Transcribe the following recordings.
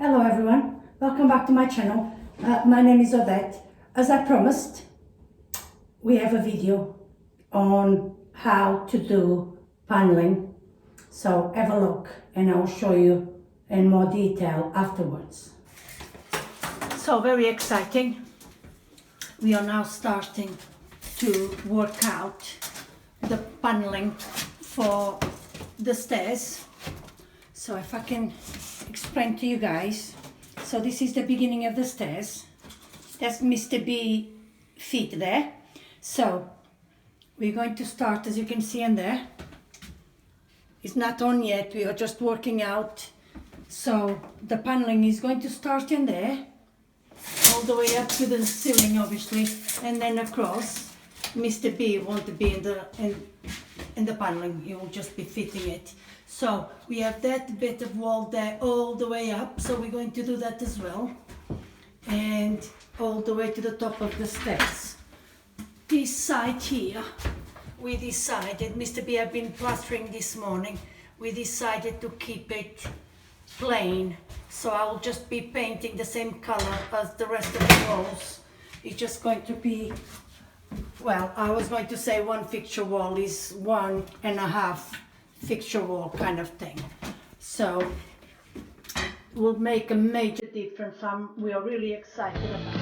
Hello everyone, welcome back to my channel. My name is Odette. As I promised, we have a video on how to do paneling. So have a look and I'll show you in more detail afterwards. So very exciting. We are now starting to work out the paneling for the stairs. So if I can explain to you guys. So this is the beginning of the stairs. That's Mr. B feet there. So we're going to start, as you can see in there. It's not on yet, we are just working out. So the paneling is going to start in there, all the way up to the ceiling obviously, and then across. Mr. B won't be in the paneling, he will just be fitting it. So we have that bit of wall there all the way up, so we're going to do that as well. And all the way to the top of the stairs. This side here, we decided, Mr. B have been plastering this morning, we decided to keep it plain. So I will just be painting the same color as the rest of the walls. It's just going to be, well, I was going to say one fixture wall is 1.5 fixture wall kind of thing. So will make a major difference. We are really excited about it.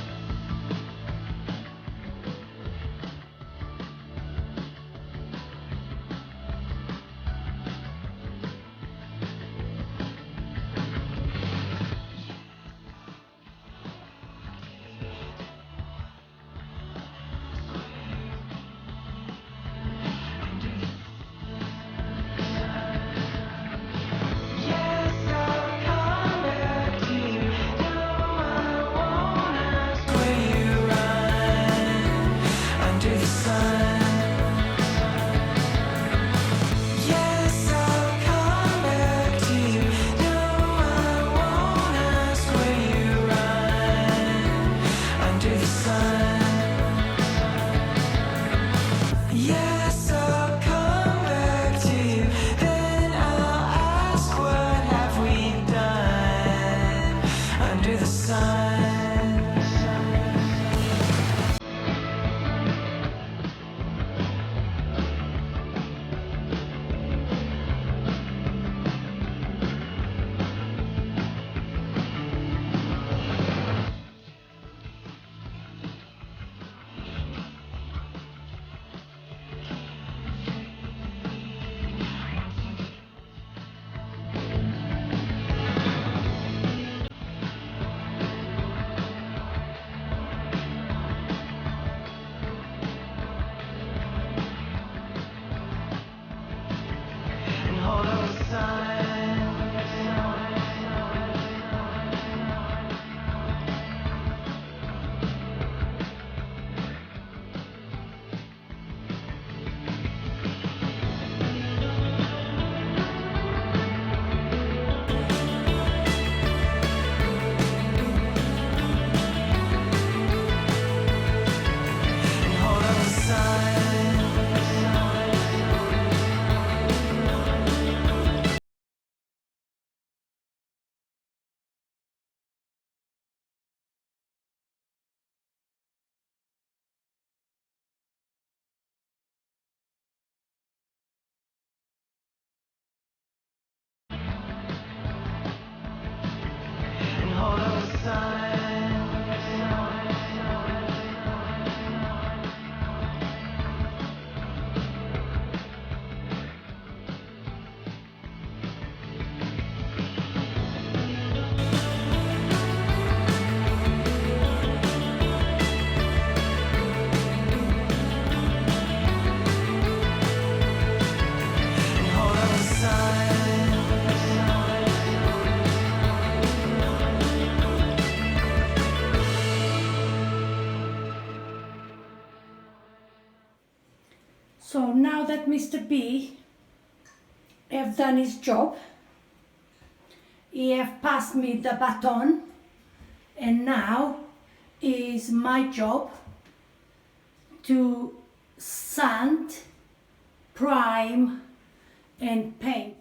So now that Mr. B have done his job, he have passed me the baton, and now is my job to sand, prime and paint.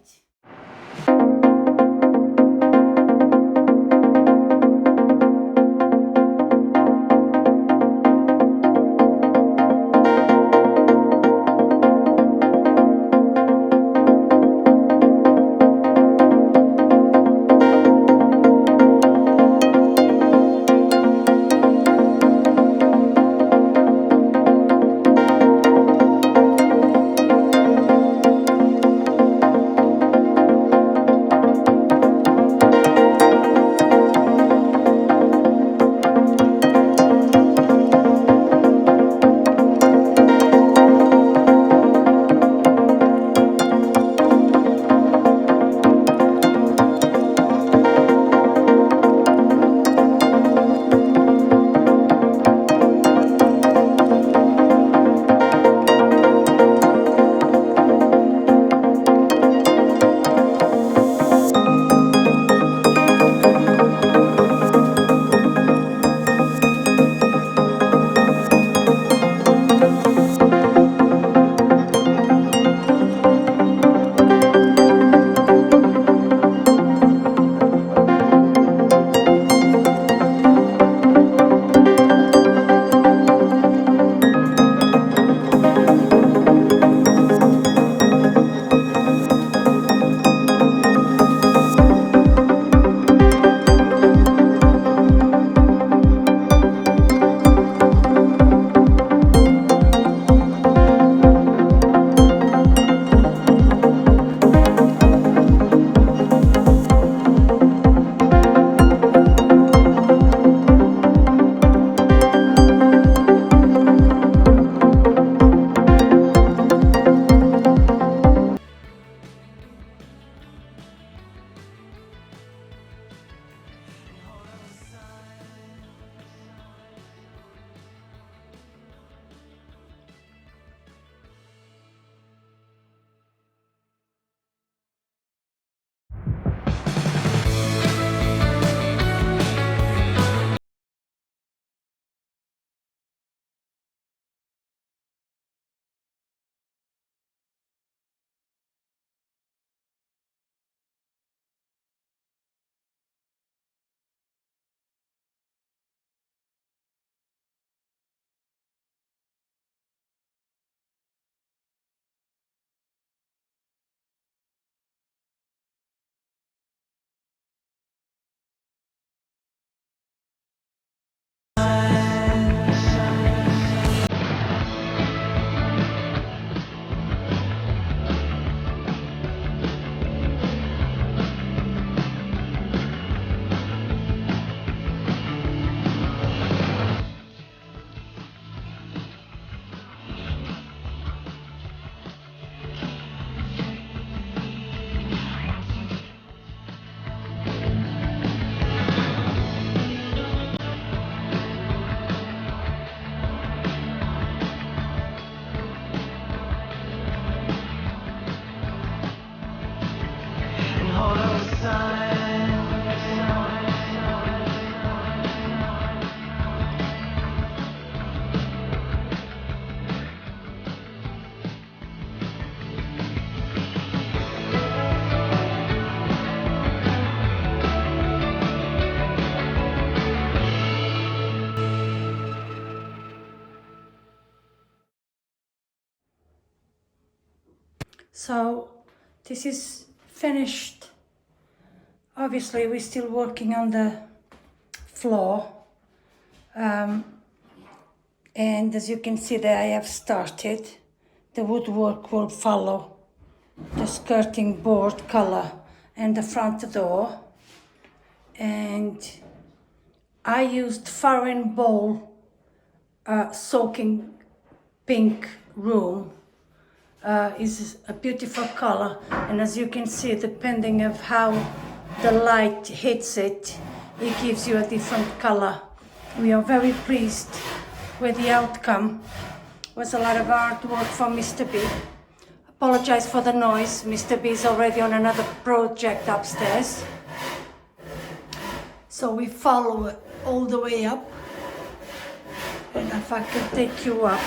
So this is finished. Obviously we're still working on the floor, and as you can see there, I have started. The woodwork will follow the skirting board color and the front door, and I used FARROW Ball SULCKINGPINKROOM. Is a beautiful color, and as you can see, depending of how the light hits it, it gives you a different color. We are very pleased with the outcome. It was a lot of hard work from Mr. B. Apologize for the noise. Mr. B is already on another project upstairs. So we follow it all the way up, and if I could take you up.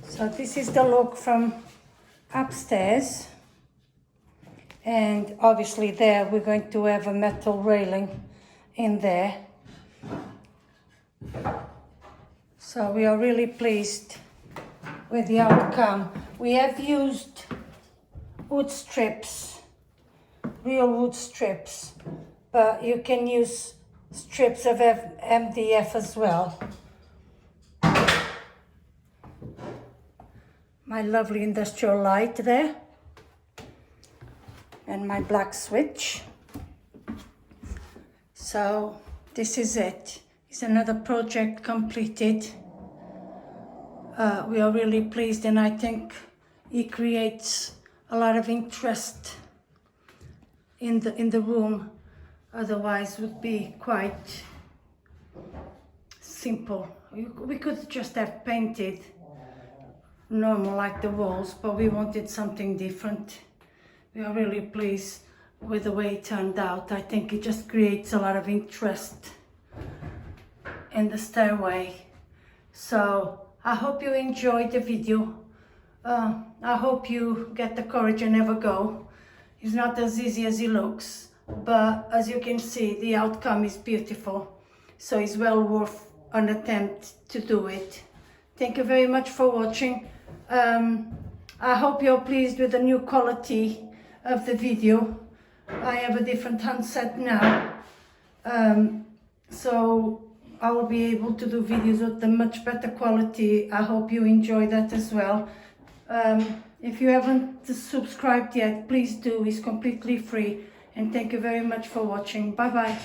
So this is the look from upstairs, and obviously there we're going to have a metal railing in there. So we are really pleased with the outcome. We have used wood strips, real wood strips, but you can use strips of MDF as well. My lovely industrial light there, and my black switch. So this is it. It's another project completed. We are really pleased, and I think it creates a lot of interest in the room. Otherwise would be quite simple. We could just have painted normal like the walls, but we wanted something different. We are really pleased with the way it turned out. I think it just creates a lot of interest in the stairway. So I hope you enjoyed the video. I hope you get the courage and never go. It's not as easy as it looks, but as you can see, the outcome is beautiful. So it's well worth an attempt to do it. Thank you very much for watching. I hope you're pleased with the new quality of the video. I have a different handset now, so I will be able to do videos with the much better quality. I hope you enjoy that as well. If you haven't subscribed yet, please do. It's completely free, and thank you very much for watching. Bye bye.